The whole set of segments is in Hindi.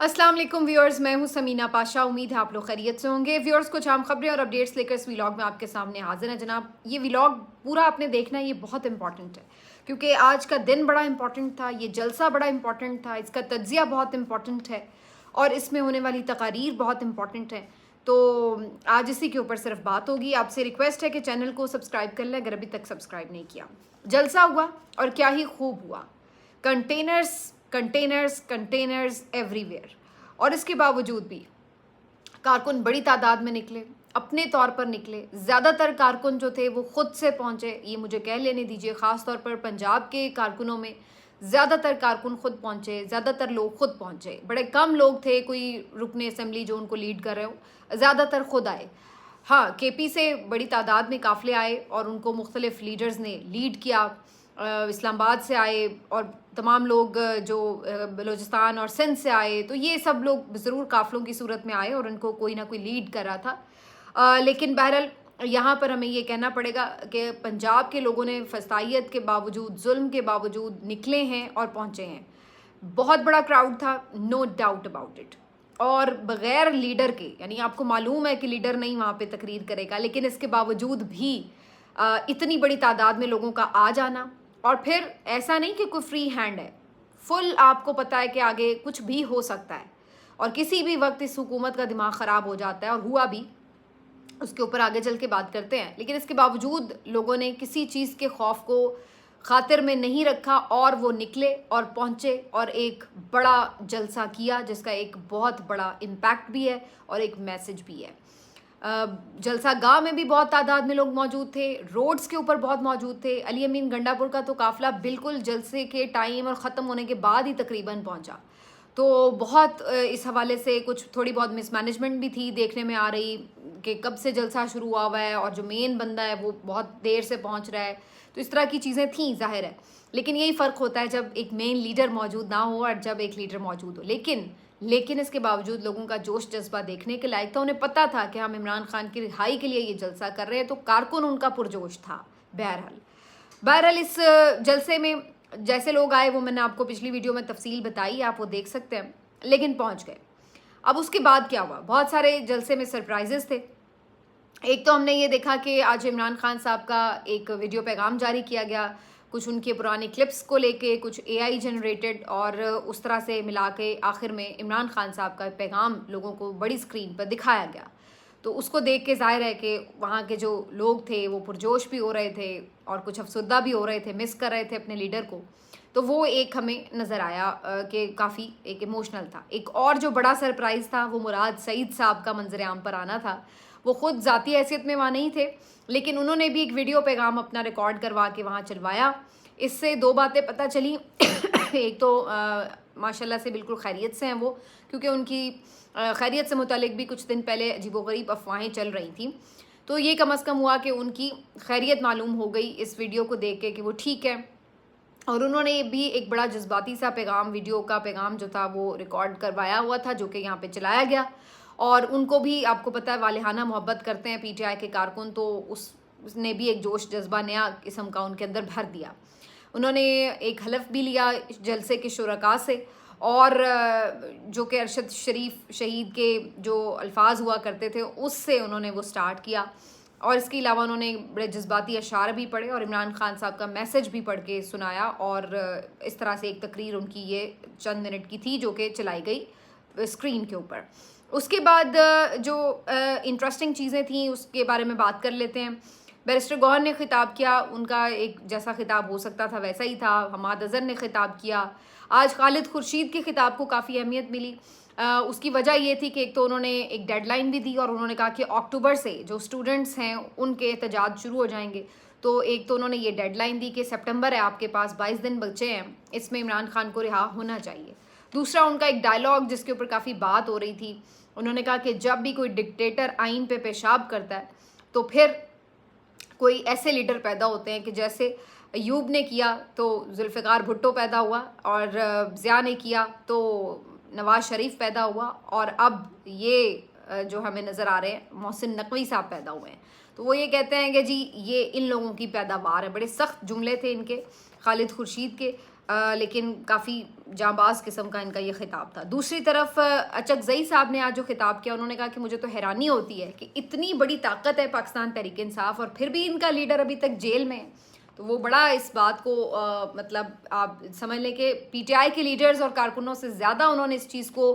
अस्सलाम वालेकुम व्यूअर्स, मैं हूं समीना पाशा। उम्मीद है आप लोग खैरियत से होंगे। व्यूअर्स, कुछ अहम खबरें और अपडेट्स लेकर इस व्लॉग में आपके सामने हाजिर है जनाब। ये व्लॉग पूरा आपने देखना है, ये बहुत इंपॉर्टेंट है क्योंकि आज का दिन बड़ा इंपॉर्टेंट था, ये जलसा बड़ा इंपॉर्टेंट था, इसका तज्जिया बहुत इंपॉर्टेंट है और इसमें होने वाली तकारीर बहुत इंपॉर्टेंट है। तो आज इसी के ऊपर सिर्फ बात होगी। आपसे रिक्वेस्ट है कि चैनल को सब्सक्राइब कर लें अगर अभी तक सब्सक्राइब नहीं किया। जलसा हुआ और क्या ही खूब हुआ। कंटेनर्स कंटेनर्स कंटेनर्स एवरीवेयर, और इसके बावजूद भी कारकुन बड़ी तादाद में निकले, अपने तौर पर निकले। ज़्यादातर कारकुन जो थे वो खुद से पहुंचे, ये मुझे कह लेने दीजिए। ख़ास तौर पर पंजाब के कारकुनों में ज़्यादातर कारकुन खुद पहुंचे, ज़्यादातर लोग खुद पहुंचे। बड़े कम लोग थे कोई रुकने असम्बली जो उनको लीड कर रहे हो, ज़्यादातर खुद आए। हाँ, केपी से बड़ी तादाद में काफ़िले आए और उनको मुख्तलिफ लीडर्स ने लीड किया। इस्लामाबाद से आए और तमाम लोग जो बलूचिस्तान और सिंध से आए, तो ये सब लोग ज़रूर काफ़िलों की सूरत में आए और उनको कोई ना कोई लीड कर रहा था। लेकिन बहरहाल यहाँ पर हमें ये कहना पड़ेगा कि पंजाब के लोगों ने फसाइयत के बावजूद, जुल्म के बावजूद निकले हैं और पहुँचे हैं। बहुत बड़ा क्राउड था, नो डाउट अबाउट इट। और बग़ैर लीडर के, यानी आपको मालूम है कि लीडर नहीं वहाँ पे तकरीर करेगा, लेकिन इसके बावजूद भी इतनी बड़ी तादाद में लोगों का आ जाना। और फिर ऐसा नहीं कि कोई फ्री हैंड है, फुल आपको पता है कि आगे कुछ भी हो सकता है और किसी भी वक्त इस हुकूमत का दिमाग ख़राब हो जाता है, और हुआ भी। उसके ऊपर आगे चल के बात करते हैं। लेकिन इसके बावजूद लोगों ने किसी चीज़ के खौफ को खातिर में नहीं रखा और वो निकले और पहुँचे और एक बड़ा जलसा किया जिसका एक बहुत बड़ा इम्पैक्ट भी है और एक मैसेज भी है। जलसा गांव में भी बहुत तादाद में लोग मौजूद थे, रोड्स के ऊपर बहुत मौजूद थे। अली अमीन गंडापुर का तो काफ़िला बिल्कुल जलसे के टाइम और ख़त्म होने के बाद ही तकरीबन पहुंचा। तो बहुत इस हवाले से कुछ थोड़ी बहुत मिसमैनेजमेंट भी थी, देखने में आ रही कि कब से जलसा शुरू हुआ हुआ है और जो मेन बंदा है वो बहुत देर से पहुंच रहा है। तो इस तरह की चीज़ें थी, जाहिर है। लेकिन यही फ़र्क होता है जब एक मेन लीडर मौजूद ना हो और जब एक लीडर मौजूद हो। लेकिन इसके बावजूद लोगों का जोश जज्बा देखने के लायक था। उन्हें पता था कि हम इमरान खान की रिहाई के लिए ये जलसा कर रहे हैं, तो कारकुन उनका पुरजोश था। बहरहाल इस जलसे में जैसे लोग आए वो मैंने आपको पिछली वीडियो में तफसील बताई, आप वो देख सकते हैं। लेकिन पहुंच गए। अब उसके बाद क्या हुआ, बहुत सारे जलसे में सरप्राइजेस थे। एक तो हमने ये देखा कि आज इमरान खान साहब का एक वीडियो पैगाम जारी किया गया, कुछ उनके पुराने क्लिप्स को लेके, कुछ एआई जनरेटेड, और उस तरह से मिला के आखिर में इमरान खान साहब का पैगाम लोगों को बड़ी स्क्रीन पर दिखाया गया। तो उसको देख के जाहिर है कि वहाँ के जो लोग थे वो पुरजोश भी हो रहे थे और कुछ अफसरदा भी हो रहे थे, मिस कर रहे थे अपने लीडर को। तो वो एक हमें नज़र आया कि काफ़ी एक इमोशनल था। एक और जो बड़ा सरप्राइज़ था वो मुराद सईद साहब का मंजर आम पर आना था। वो ख़ुद ज़ाती हैसियत में वहाँ नहीं थे, लेकिन उन्होंने भी एक वीडियो पैगाम अपना रिकॉर्ड करवा के वहाँ चलवाया। इससे दो बातें पता चली। एक तो माशाल्लाह से बिल्कुल खैरियत से हैं वो, क्योंकि उनकी खैरियत से मुतालिक भी कुछ दिन पहले अजीबोगरीब अफवाहें चल रही थी। तो ये कम अज़ कम हुआ कि उनकी खैरियत मालूम हो गई इस वीडियो को देख के कि वो ठीक है। और उन्होंने भी एक बड़ा जज्बाती सा पैगाम, वीडियो का पैगाम जो था वो रिकॉर्ड करवाया हुआ था, जो कि यहाँ पे चलाया गया। और उनको भी आपको पता है वालिहाना मोहब्बत करते हैं पीटीआई के कारकुन, तो उसने भी एक जोश जज्बा नया किस्म का उनके अंदर भर दिया। उन्होंने एक हलफ भी लिया जलसे के शुरका से, और जो कि अरशद शरीफ शहीद के जो अल्फाज हुआ करते थे उससे उन्होंने वो स्टार्ट किया। और इसके अलावा उन्होंने बड़े जज्बाती अशार भी पढ़े और इमरान खान साहब का मैसेज भी पढ़ के सुनाया। और इस तरह से एक तकरीर उनकी ये चंद मिनट की थी जो कि चलाई गई स्क्रीन के ऊपर। उसके बाद जो इंटरेस्टिंग चीज़ें थी उसके बारे में बात कर लेते हैं। बैरिस्टर गौहर ने खिताब किया, उनका एक जैसा खिताब हो सकता था वैसा ही था। हमाद अज़हर ने खिताब किया। आज खालिद खुर्शीद के खिताब को काफ़ी अहमियत मिली। उसकी वजह ये थी कि एक तो उन्होंने एक डेडलाइन भी दी और उन्होंने कहा कि अक्टूबर से जो स्टूडेंट्स हैं उनके एहतजाज शुरू हो जाएंगे। तो एक तो उन्होंने ये डेडलाइन दी कि सितंबर है, आपके पास 22 दिन बचे हैं, इसमें इमरान खान को रिहा होना चाहिए। दूसरा उनका एक डायलॉग जिसके ऊपर काफ़ी बात हो रही थी, उन्होंने कहा कि जब भी कोई डिक्टेटर आइन पे पेशाब करता है तो फिर कोई ऐसे लीडर पैदा होते हैं कि जैसे अयूब ने किया तो जुल्फ़िकार भुट्टो पैदा हुआ, और ज़िया ने किया तो नवाज शरीफ पैदा हुआ, और अब ये जो हमें नज़र आ रहे हैं मोहसिन नकवी साहब पैदा हुए हैं। तो वो ये कहते हैं कि जी ये इन लोगों की पैदावार है। बड़े सख्त जुमले थे इनके, खालिद खुर्शीद के। लेकिन काफ़ी जांबाज किस्म का इनका ये खिताब था। दूसरी तरफ अचकज़ई साहब ने आज जो खिताब किया, उन्होंने कहा कि मुझे तो हैरानी होती है कि इतनी बड़ी ताकत है पाकिस्तान तहरीक इंसाफ और फिर भी इनका लीडर अभी तक जेल में है। तो वो बड़ा इस बात को मतलब आप समझ लें कि पीटीआई के लीडर्स और कारकुनों से ज़्यादा उन्होंने इस चीज़ को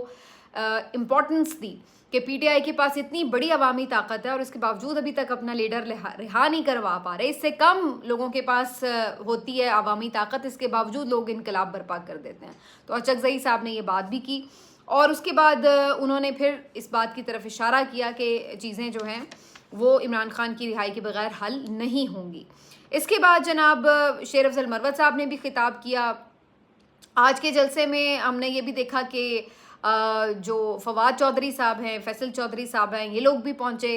इम्पोर्टेंस दी कि पीटीआई के पास इतनी बड़ी अवामी ताकत है और इसके बावजूद अभी तक अपना लीडर रिहा नहीं करवा पा रहे। इससे कम लोगों के पास होती है अवामी ताकत, इसके बावजूद लोग इनकलाब बर्पा कर देते हैं। तो अचकज़ई साहब ने ये बात भी की और उसके बाद उन्होंने फिर इस बात की तरफ इशारा किया कि चीज़ें जो हैं वो इमरान खान की रिहाई के बगैर हल नहीं होंगी। इसके बाद जनाब शेर अफजल मरवत साहब ने भी खिताब किया। आज के जलसे में हमने ये भी देखा कि जो फवाद चौधरी साहब हैं, फैसल चौधरी साहब हैं, ये लोग भी पहुँचे,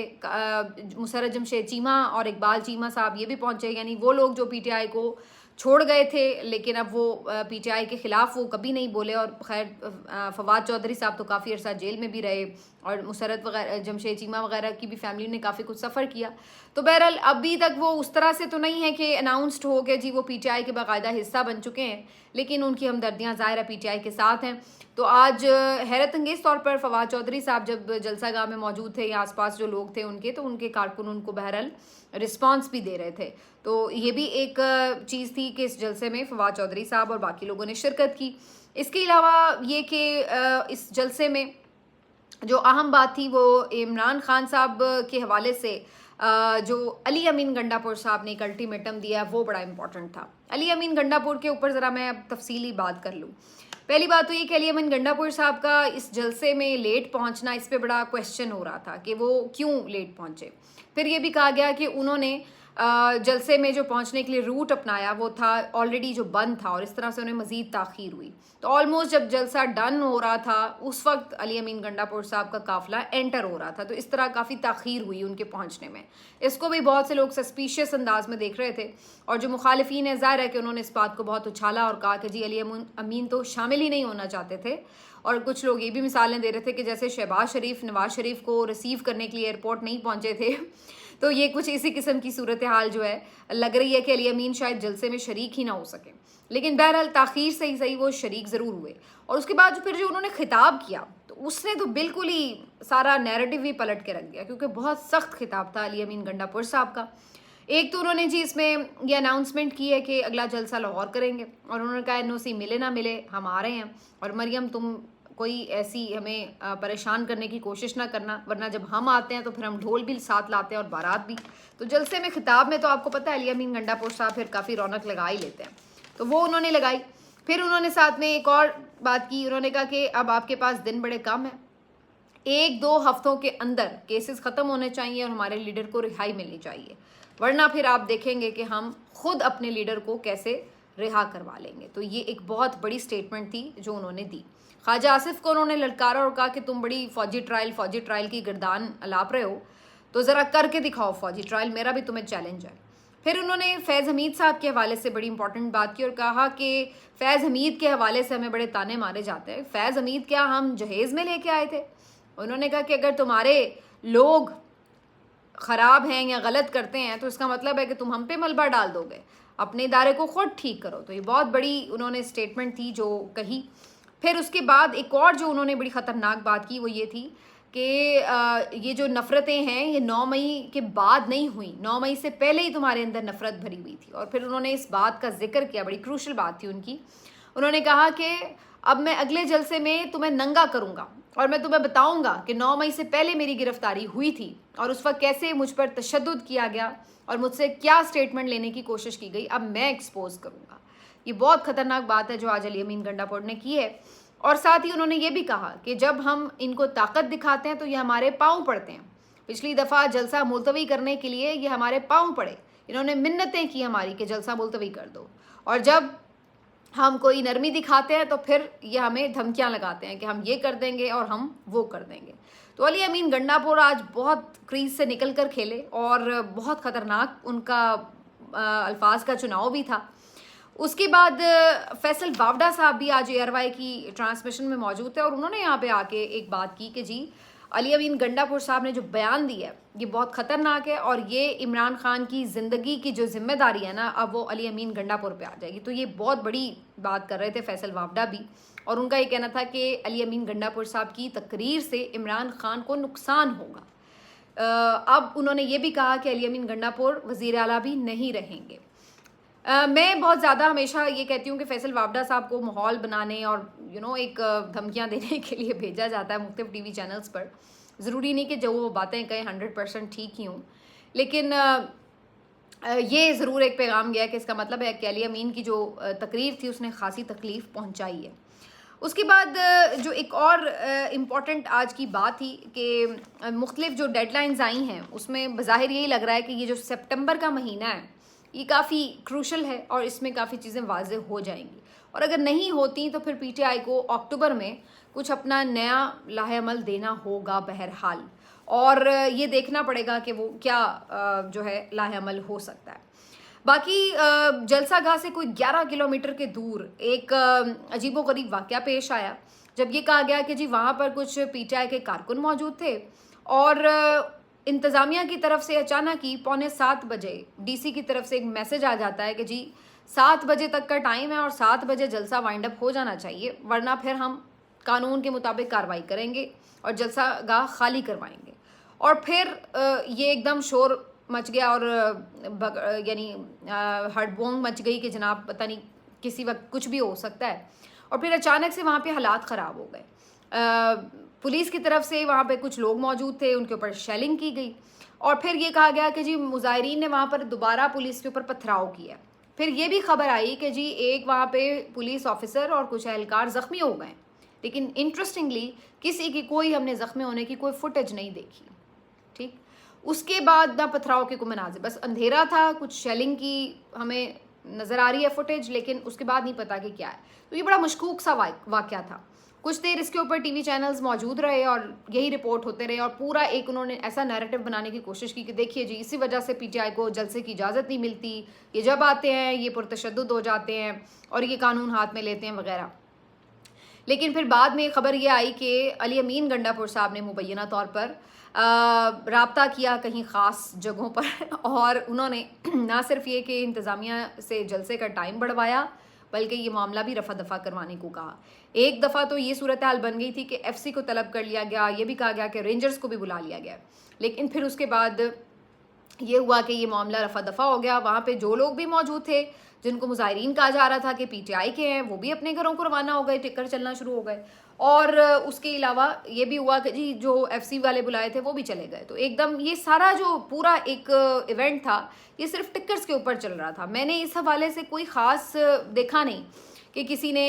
मुसर्रत जमशेद चीमा और इकबाल चीमा साहब ये भी पहुँचे। यानी वो लोग जो पीटीआई को छोड़ गए थे लेकिन अब वो पीटीआई के ख़िलाफ़ वो कभी नहीं बोले। और खैर फवाद चौधरी साहब तो काफ़ी अर्सा जेल में भी रहे और मुसर्रत वगैरह जमशेद चीमा वगैरह की भी फैमिली ने काफ़ी कुछ सफ़र किया। तो बहरहाल अभी तक वो उस तरह से तो नहीं है कि अनाउंसड हो के जी वो पीटीआई के बाकायदा हिस्सा बन चुके हैं, लेकिन उनकी हमदर्दियाँ ज़ाहिर है पीटीआई के साथ हैं। तो आज हैरत अंगेज़ तौर पर फवाद चौधरी साहब जब जलसा गाह में मौजूद थे या आसपास जो लोग थे उनके, तो उनके कारकुन उनको बहरहाल रिस्पांस भी दे रहे थे। तो ये भी एक चीज़ थी कि इस जलसे में फवाद चौधरी साहब और बाकी लोगों ने शिरकत की। इसके अलावा ये कि इस जलसे में जो अहम बात थी वो इमरान खान साहब के हवाले से जो अली अमीन गंडापुर साहब ने एक अल्टीमेटम दिया वो बड़ा इंपॉर्टेंट था। अली अमीन गंडापुर के ऊपर ज़रा मैं अब तफसीली बात कर लूँ। पहली बात तो ये कि अली अमीन गंडापुर साहब का इस जलसे में लेट पहुंचना, इस पे बड़ा क्वेश्चन हो रहा था कि वो क्यों लेट पहुंचे। फिर ये भी कहा गया कि उन्होंने जलसे में जो पहुंचने के लिए रूट अपनाया वो था ऑलरेडी जो बंद था और इस तरह से उन्हें मज़ीद ताख़ीर हुई। तो ऑलमोस्ट जब जलसा डन हो रहा था उस वक्त अली अमीन गंडापुर साहब का काफ़िला एंटर हो रहा था, तो इस तरह काफ़ी ताख़ीर हुई उनके पहुंचने में। इसको भी बहुत से लोग सस्पिशियस अंदाज में देख रहे थे और जो मुखालिफिन है ज़ाहिर है कि उन्होंने इस बात को बहुत उछाला और कहा कि जी अली अमीन तो शामिल ही नहीं होना चाहते थे। और कुछ लोग ये भी मिसालें दे रहे थे कि जैसे शहबाज शरीफ नवाज शरीफ को रिसीव करने के लिए एयरपोर्ट नहीं पहुंचे थे। तो ये कुछ इसी किस्म की सूरत हाल जो है लग रही है कि अली अमीन शायद जलसे में शरीक ही ना हो सके, लेकिन बहरहाल ताख़ीर से ही सही वो शरीक ज़रूर हुए। और उसके बाद फिर जो उन्होंने खिताब किया तो उसने तो बिल्कुल ही सारा नैरेटिव ही पलट के रख दिया, क्योंकि बहुत सख्त खिताब था अली अमीन गंडापुर साहब का। एक तो उन्होंने जी इसमें ये अनाउंसमेंट की है कि अगला जलसा लाहौर करेंगे और उन्होंने कहा एनओसी मिले ना मिले हम आ रहे हैं और मरियम तुम कोई ऐसी हमें परेशान करने की कोशिश ना करना, वरना जब हम आते हैं तो फिर हम ढोल भी साथ लाते हैं और बारात भी। तो जलसे में खिताब में तो आपको पता है अली अमीन गंडापुर साहब फिर काफ़ी रौनक लगा ही लेते हैं, तो वो उन्होंने लगाई। फिर उन्होंने साथ में एक और बात की, उन्होंने कहा कि अब आपके पास दिन बड़े कम हैं, 1-2 हफ्तों के अंदर केसेस ख़त्म होने चाहिए और हमारे लीडर को रिहाई मिलनी चाहिए, वरना फिर आप देखेंगे कि हम खुद अपने लीडर को कैसे रिहा करवा लेंगे। तो ये एक बहुत बड़ी स्टेटमेंट थी जो उन्होंने दी। ख्वाजा आसिफ को उन्होंने ललकारा और कहा कि तुम बड़ी फ़ौजी ट्रायल की गर्दान अलाप रहे हो, तो ज़रा करके दिखाओ फ़ौजी ट्रायल, मेरा भी तुम्हें चैलेंज है। फिर उन्होंने फैज़ हमीद साहब के हवाले से बड़ी इंपॉर्टेंट बात की और कहा कि फैज़ हमीद के हवाले से हमें बड़े ताने मारे जाते हैं। फैज़ हमीद क्या हम जहेज़ में लेके आए थे? उन्होंने कहा कि अगर तुम्हारे लोग ख़राब हैं या गलत करते हैं तो इसका मतलब है कि तुम हम पे मलबा डाल दोगे, अपने इदारे को खुद ठीक करो। तो ये बहुत बड़ी उन्होंने स्टेटमेंट थी जो कही। फिर उसके बाद एक और जो उन्होंने बड़ी ख़तरनाक बात की वो ये थी कि ये जो नफ़रतें हैं ये 9 मई के बाद नहीं हुई, 9 मई से पहले ही तुम्हारे अंदर नफ़रत भरी हुई थी। और फिर उन्होंने इस बात का जिक्र किया, बड़ी क्रूशल बात थी उनकी। उन्होंने कहा कि अब मैं अगले जलसे में तुम्हें नंगा करूँगा और मैं तुम्हें बताऊँगा कि 9 मई से पहले मेरी गिरफ्तारी हुई थी और उस वक्त कैसे मुझ पर तशद्दुद किया गया और मुझसे क्या स्टेटमेंट लेने की कोशिश की गई, अब मैं एक्सपोज करूँगा। ये बहुत ख़तरनाक बात है जो आज अली अमीन गंडापुर ने की है। और साथ ही उन्होंने ये भी कहा कि जब हम इनको ताकत दिखाते हैं तो ये हमारे पाँव पड़ते हैं। पिछली दफ़ा जलसा मुलतवी करने के लिए ये हमारे पाँव पड़े, इन्होंने मिन्नतें की हमारी कि जलसा मुलतवी कर दो, और जब हम कोई नरमी दिखाते हैं तो फिर ये हमें धमकियां लगाते हैं कि हम ये कर देंगे और हम वो कर देंगे। तो अली अमीन गंडापुर आज बहुत क्रीज से निकल कर खेले और बहुत ख़तरनाक उनका अल्फाज का चुनाव भी था। उसके बाद फैसल वावडा साहब भी आज एयरवाई की ट्रांसमिशन में मौजूद थे और उन्होंने यहाँ पे आके एक बात की कि जी अली अमीन गंडापुर साहब ने जो बयान दिया है ये बहुत ख़तरनाक है, और ये इमरान खान की ज़िंदगी की जो जिम्मेदारी है ना, अब वो अली अमीन गंडापुर पे आ जाएगी। तो ये बहुत बड़ी बात कर रहे थे फैसल वावडा भी, और उनका ये कहना था कि अली अमीन गंडापुर साहब की तकरीर से इमरान खान को नुकसान होगा। अब उन्होंने ये भी कहा कि अली अमीन गंडापुर वज़ीर आला भी नहीं रहेंगे। मैं बहुत ज़्यादा हमेशा ये कहती हूँ कि फैसल वावडा साहब को माहौल बनाने और एक धमकियाँ देने के लिए भेजा जाता है मुख्तलिफ टीवी चैनल्स पर। ज़रूरी नहीं कि जो वो बातें कहें 100% ठीक ही हों, लेकिन ये ज़रूर एक पैगाम गया कि इसका मतलब है कि अली अमीन की जो तकरीर थी उसने खासी तकलीफ़ पहुँचाई है। उसके बाद जो एक और इम्पॉर्टेंट आज की बात थी कि मुख्तलिफ जो डेडलाइंस आई हैं उसमें बज़ाहिर यही लग रहा है कि ये जो सितंबर का महीना है ये काफ़ी क्रूशल है और इसमें काफ़ी चीज़ें वाज़ेह हो जाएंगी, और अगर नहीं होती तो फिर पीटीआई को अक्टूबर में कुछ अपना नया लाहेअमल देना होगा बहरहाल, और ये देखना पड़ेगा कि वो क्या जो है लाहेअमल हो सकता है। बाकी जलसागाह से कोई 11 किलोमीटर के दूर एक अजीबोगरीब वाक़या पेश आया, जब ये कहा गया कि जी वहाँ पर कुछ पीटीआई के कारकुन मौजूद थे और इंतज़ामिया की तरफ से अचानक ही 6:45 बजे डीसी की तरफ से एक मैसेज आ जाता है कि जी 7 बजे तक का टाइम है और 7 बजे जलसा वाइंड अप हो जाना चाहिए, वरना फिर हम कानून के मुताबिक कार्रवाई करेंगे और जलसागाह खाली करवाएंगे। और फिर ये एकदम शोर मच गया और यानी हड़बोंग मच गई कि जनाब पता नहीं किसी वक्त कुछ भी हो सकता है, और फिर अचानक से वहाँ पे हालात ख़राब हो गए। पुलिस की तरफ से वहाँ पे कुछ लोग मौजूद थे, उनके ऊपर शेलिंग की गई, और फिर ये कहा गया कि जी मुजाहिरीन ने वहाँ पर दोबारा पुलिस के ऊपर पथराव किया। फिर ये भी खबर आई कि जी एक वहाँ पे पुलिस ऑफिसर और कुछ एहलकार ज़ख्मी हो गए, लेकिन इंटरेस्टिंगली किसी की कोई हमने ज़ख्मी होने की कोई फुटेज नहीं देखी। ठीक, उसके बाद ना पथराव के कोई मनाज़िर, बस अंधेरा था, कुछ शेलिंग की हमें नज़र आ रही है फुटेज, लेकिन उसके बाद नहीं पता कि क्या है। तो ये बड़ा मशकूक सा वाक़या था। कुछ देर इसके ऊपर टीवी चैनल्स मौजूद रहे और यही रिपोर्ट होते रहे, और पूरा एक उन्होंने ऐसा नैरेटिव बनाने की कोशिश की कि देखिए जी इसी वजह से पीटीआई को जलसे की इजाज़त नहीं मिलती, ये जब आते हैं ये पुरतशद्दुद हो जाते हैं और ये कानून हाथ में लेते हैं वगैरह। लेकिन फिर बाद में खबर ये आई कि अली अमीन गंडापुर साहब ने मुबैना तौर पर राब्ता किया कहीं ख़ास जगहों पर और उन्होंने ना सिर्फ ये कि इंतज़ामिया से जलसे का टाइम बढ़वाया, बल्कि ये मामला भी रफ़ा दफ़ा करवाने को कहा। एक दफ़ा तो ये सूरत हाल बन गई थी कि एफसी को तलब कर लिया गया, ये भी कहा गया कि रेंजर्स को भी बुला लिया गया, लेकिन फिर उसके बाद ये हुआ कि ये मामला रफ़ा दफ़ा हो गया। वहाँ पे जो लोग भी मौजूद थे जिनको मुजाहिरीन कहा जा रहा था कि पीटीआई के हैं, वो भी अपने घरों को रवाना हो गए, टिक्कर चलना शुरू हो गए, और उसके अलावा ये भी हुआ कि जी जो एफसी वाले बुलाए थे वो भी चले गए। तो एकदम ये सारा जो पूरा एक इवेंट था ये सिर्फ टिक्कर्स के ऊपर चल रहा था। मैंने इस हवाले से कोई ख़ास देखा नहीं कि किसी ने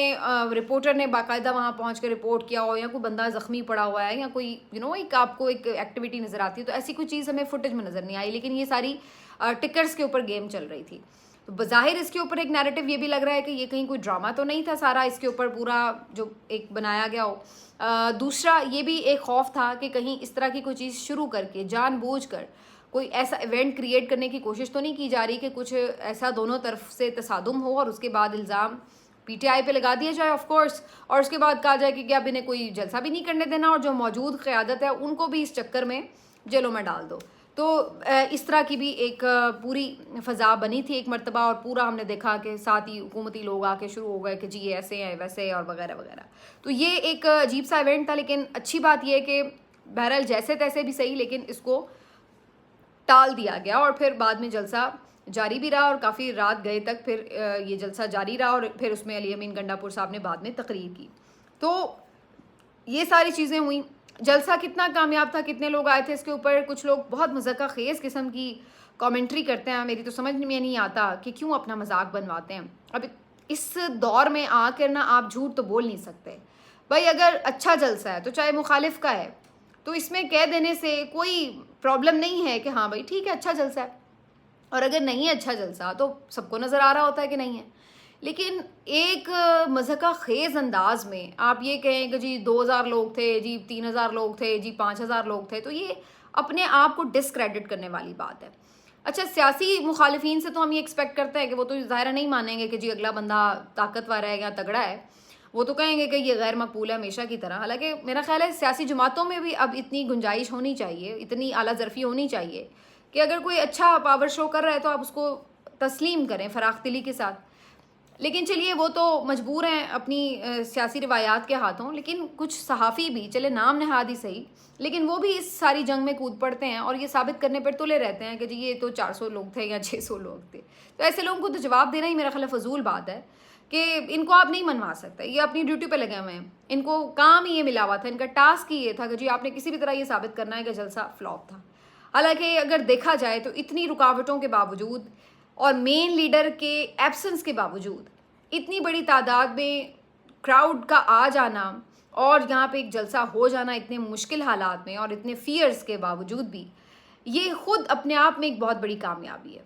रिपोर्टर ने बाकायदा वहाँ पहुँच कर रिपोर्ट किया हो, या कोई बंदा ज़ख्मी पड़ा हुआ है, या कोई एक आपको एक एक्टिविटी नज़र आती है, तो ऐसी कोई चीज़ हमें फुटेज में नज़र नहीं आई। लेकिन ये सारी टिक्कर्स के ऊपर गेम चल रही थी, तो बज़ाहिर इसके ऊपर एक नैरेटिव ये भी लग रहा है कि ये कहीं कोई ड्रामा तो नहीं था सारा इसके ऊपर पूरा जो एक बनाया गया हो। दूसरा ये भी एक खौफ था कि कहीं इस तरह की कोई चीज़ शुरू करके जानबूझकर कोई ऐसा इवेंट क्रिएट करने की कोशिश तो नहीं की जा रही कि कुछ ऐसा दोनों तरफ से तसादुम हो और उसके बाद इल्ज़ाम पीटीआई पे लगा दिया जाए ऑफ कोर्स, और उसके बाद कहा जाए कि अब इन्हें कोई जलसा भी नहीं करने देना और जो मौजूद क़यादत है उनको भी इस चक्कर में जेलों में डाल दो। तो इस तरह की भी एक पूरी फ़ज़ा बनी थी एक मरतबा, और पूरा हमने देखा कि साथ ही हुकूमती लोग आके शुरू हो गए कि जी ये ऐसे हैं वैसे हैं और वगैरह वगैरह। तो ये एक अजीब सा इवेंट था, लेकिन अच्छी बात यह है कि बहरहाल जैसे तैसे भी सही, लेकिन इसको टाल दिया गया और फिर बाद में जलसा जारी भी रहा और काफ़ी रात गए तक फिर ये जलसा जारी रहा, और फिर उसमें अली अमीन गंडापुर साहब ने बाद में तकरीर की। तो ये सारी चीज़ें हुई। जलसा कितना कामयाब था, कितने लोग आए थे इसके ऊपर, कुछ लोग बहुत मज़ाक़ ख़ेज़ किस्म की कमेंट्री करते हैं, मेरी तो समझ में नहीं आता कि क्यों अपना मजाक बनवाते हैं। अब इस दौर में आकर ना आप झूठ तो बोल नहीं सकते भाई। अगर अच्छा जलसा है तो चाहे मुखालिफ का है तो इसमें कह देने से कोई प्रॉब्लम नहीं है कि हाँ भाई ठीक है अच्छा जलसा है, और अगर नहीं है अच्छा जलसा तो सबको नज़र आ रहा होता है कि नहीं है। लेकिन एक मज़ाक़ ख़ेज़ अंदाज में आप ये कहें कि जी 2000 लोग थे, जी 3000 लोग थे, जी 5000 लोग थे, तो ये अपने आप को डिसक्रेडिट करने वाली बात है। अच्छा, सियासी मुखालिफिन से तो हम ये एक्सपेक्ट करते हैं कि वो तो ज़ाहिर नहीं मानेंगे कि जी अगला बंदा ताकतवर है या तगड़ा है, वो तो कहेंगे कि ये गैर मकबूल है हमेशा की तरह। हालांकि मेरा ख्याल है सियासी जमातों में भी अब इतनी गुंजाइश होनी चाहिए, इतनी आला ज़रफ़ी होनी चाहिए कि अगर कोई अच्छा पावर शो कर रहा है तो आप उसको तस्लीम करें फ़राख़ दिली के साथ। लेकिन चलिए वो तो मजबूर हैं अपनी सियासी रिवायात के हाथों, लेकिन कुछ सहाफ़ी भी, चले नाम नहाद ही सही, लेकिन वो भी इस सारी जंग में कूद पड़ते हैं और ये साबित करने पर तुले रहते हैं कि जी ये तो 400 लोग थे या 600 लोग थे। तो ऐसे लोगों को तो जवाब देना ही मेरा ख्याल फजूल बात है कि इनको आप नहीं मनवा सकते। ये अपनी ड्यूटी पे लगे हुए हैं, इनको काम ही ये मिला हुआ था, इनका टास्क ही ये था कि जी आपने किसी भी तरह ये साबित करना है कि जलसा फ्लॉप था। हालांकि अगर देखा जाए तो इतनी रुकावटों के बावजूद और मेन लीडर के एब्सेंस के बावजूद इतनी बड़ी तादाद में क्राउड का आ जाना और यहाँ पे एक जलसा हो जाना इतने मुश्किल हालात में और इतने फियर्स के बावजूद भी, ये खुद अपने आप में एक बहुत बड़ी कामयाबी है।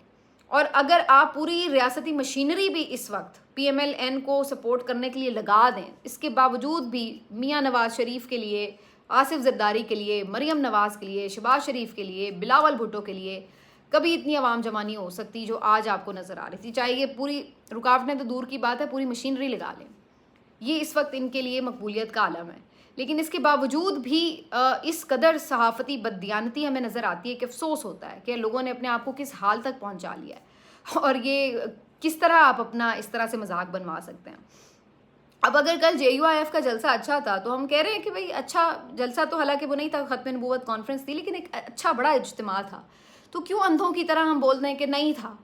और अगर आप पूरी रियासती मशीनरी भी इस वक्त PMLN को सपोर्ट करने के लिए लगा दें, इसके बावजूद भी मियाँ नवाज़ शरीफ के लिए, आसिफ जरदारी के लिए, मरियम नवाज़ के लिए, शहबाज शरीफ के लिए, बिलावल भुट्टो के लिए कभी इतनी आवाम जमा नहीं हो सकती जो आज आपको नज़र आ रही थी। चाहे ये पूरी रुकावटें तो दूर की बात है, पूरी मशीनरी लगा लें, ये इस वक्त इनके लिए मकबूलियत का आलम है। लेकिन इसके बावजूद भी इस कदर सहाफ़ती बददियानती हमें नज़र आती है कि अफसोस होता है कि लोगों ने अपने आप को किस हाल तक पहुंचा लिया है और ये किस तरह आप अपना इस तरह से मजाक बनवा सकते हैं। अब अगर कल JUIF का जलसा अच्छा था तो हम कह रहे हैं कि भाई अच्छा जलसा तो, हालांकि वो नहीं था, ख़त्म नबूवत कॉन्फ्रेंस थी, लेकिन एक अच्छा बड़ा इज्तिमा था, तो क्यों अंधों की तरह हम बोल रहे हैं कि नहीं था।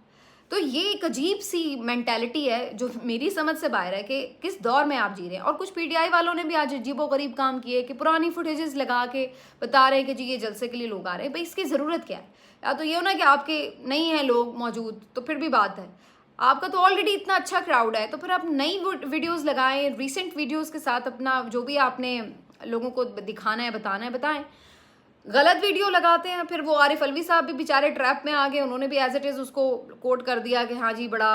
तो ये एक अजीब सी मेंटालिटी है जो मेरी समझ से बाहर है कि किस दौर में आप जी रहे हैं। और कुछ PTI वालों ने भी आज अजीबो गरीब काम किए कि पुरानी फुटेजेस लगा के बता रहे हैं कि जी ये जलसे के लिए लोग आ रहे हैं। भाई इसकी ज़रूरत क्या है? या तो ये हो ना कि आपके नहीं हैं लोग मौजूद तो फिर भी बात है, आपका तो ऑलरेडी इतना अच्छा क्राउड है, तो फिर आप नई वीडियोज़ लगाएं, रिसेंट वीडियोज़ के साथ अपना जो भी आपने लोगों को दिखाना है बताना है बताएं। गलत वीडियो लगाते हैं, फिर वो आरिफ अलवी साहब भी बेचारे ट्रैप में आ गए, उन्होंने भी एज इट इज़ उसको कोट कर दिया कि हाँ जी बड़ा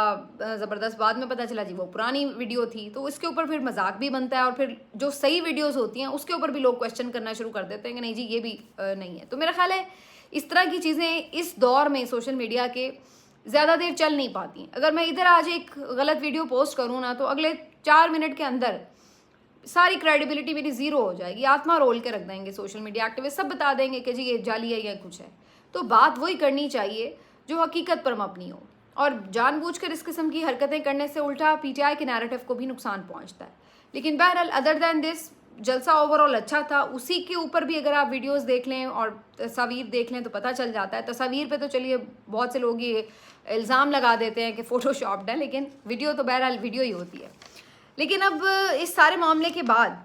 ज़बरदस्त, बाद में पता चला जी वो पुरानी वीडियो थी। तो इसके ऊपर फिर मजाक भी बनता है और फिर जो सही वीडियोस होती हैं उसके ऊपर भी लोग क्वेश्चन करना शुरू कर देते हैं कि नहीं जी ये भी नहीं है। तो मेरा ख्याल है इस तरह की चीज़ें इस दौर में सोशल मीडिया के ज़्यादा देर चल नहीं पाती। अगर मैं इधर आज एक गलत वीडियो पोस्ट करूँ ना तो अगले 4 मिनट के अंदर सारी क्रेडिबिलिटी मेरी ज़ीरो हो जाएगी, आत्मा रोल के रख देंगे सोशल मीडिया एक्टिविस्ट, सब बता देंगे कि जी ये जाली है या कुछ है। तो बात वही करनी चाहिए जो हकीकत पर मबनी हो, और जानबूझकर इस किस्म की हरकतें करने से उल्टा PTI के नैरेटिव को भी नुकसान पहुंचता है। लेकिन बहरहाल अदर दैन दिस जलसा ओवरऑल अच्छा था। उसी के ऊपर भी अगर आप वीडियोस देख लें और तस्वीर देख लें तो पता चल जाता है। तस्वीर पे तो चलिए बहुत से लोग ये इल्ज़ाम लगा देते हैं कि फ़ोटोशॉप्ड है, लेकिन वीडियो तो बहरहाल वीडियो ही होती है। लेकिन अब इस सारे मामले के बाद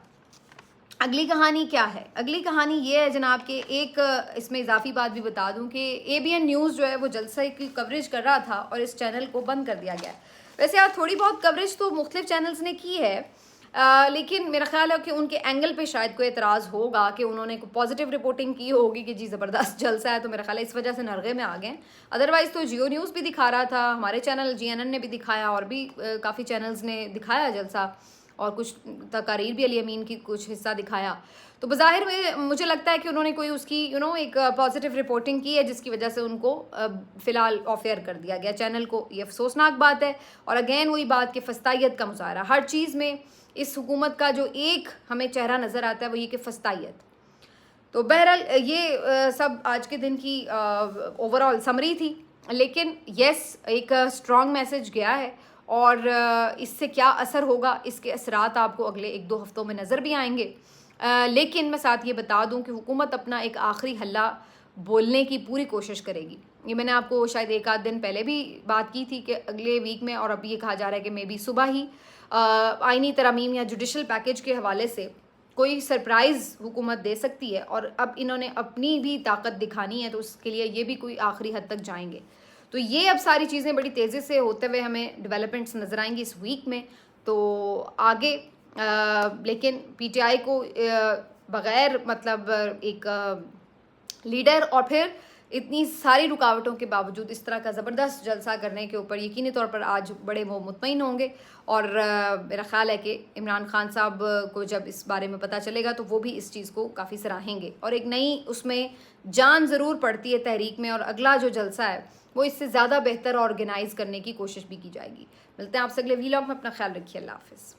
अगली कहानी क्या है? अगली कहानी ये है जनाब कि एक इसमें इजाफी बात भी बता दूं कि ABN न्यूज़ जो है वो जलसे की कवरेज कर रहा था और इस चैनल को बंद कर दिया गया। वैसे यार थोड़ी बहुत कवरेज तो मुख्तलिफ चैनल्स ने की है, लेकिन मेरा ख्याल है कि उनके एंगल पे शायद कोई एतराज़ होगा कि उन्होंने पॉजिटिव रिपोर्टिंग की होगी कि जी ज़बरदस्त जलसा है, तो मेरा ख्याल है इस वजह से नरगे में आ गए। अदरवाइज़ तो जियो न्यूज़ भी दिखा रहा था, हमारे चैनल GNN ने भी दिखाया और भी काफ़ी चैनल्स ने दिखाया जलसा, और कुछ तकारीर भी अली अमीन की कुछ हिस्सा दिखाया। तो बज़ाहिर में मुझे लगता है कि उन्होंने कोई उसकी एक पॉजिटिव रिपोर्टिंग की है जिसकी वजह से उनको फ़िलहाल ऑफ एयर कर दिया गया चैनल को। ये अफसोसनाक बात है और अगेन वही बात कि फस्तायत का मुजाहरा हर चीज़ में इस हुकूमत का जो एक हमें चेहरा नज़र आता है वो ये कि फस्तायत। तो बहरहाल ये सब आज के दिन की ओवरऑल समरी थी, लेकिन येस एक स्ट्रॉन्ग मैसेज गया है और इससे क्या असर होगा, इसके असरात आपको अगले 1-2 हफ्तों में नज़र भी आएंगे। लेकिन मैं साथ ये बता दूं कि हुकूमत अपना एक आखिरी हल्ला बोलने की पूरी कोशिश करेगी। ये मैंने आपको शायद 1-8 दिन पहले भी बात की थी कि अगले वीक में, और अभी ये कहा जा रहा है कि मे बी सुबह ही आइनी तरमीम या जुडिशल पैकेज के हवाले से कोई सरप्राइज़ हुकूमत दे सकती है। और अब इन्होंने अपनी भी ताकत दिखानी है तो उसके लिए ये भी कोई आखिरी हद तक जाएंगे। तो ये अब सारी चीज़ें बड़ी तेज़ी से होते हुए हमें डेवलपमेंट्स नज़र आएंगी इस वीक में। तो आगे लेकिन PTI को बग़ैर मतलब एक लीडर और फिर इतनी सारी रुकावटों के बावजूद इस तरह का ज़बरदस्त जलसा करने के ऊपर यकीनी तौर पर आज बड़े वो मुतमईन होंगे। और मेरा ख़्याल है कि इमरान खान साहब को जब इस बारे में पता चलेगा तो वो भी इस चीज़ को काफ़ी सराहेंगे और एक नई उसमें जान ज़रूर पड़ती है तहरीक में, और अगला जो जलसा है वो इससे ज़्यादा बेहतर ऑर्गेनाइज़ करने की कोशिश भी की जाएगी। मिलते हैं आपसे अगले व्लॉग में, अपना ख्याल रखिए, अल्लाह हाफ़िज़।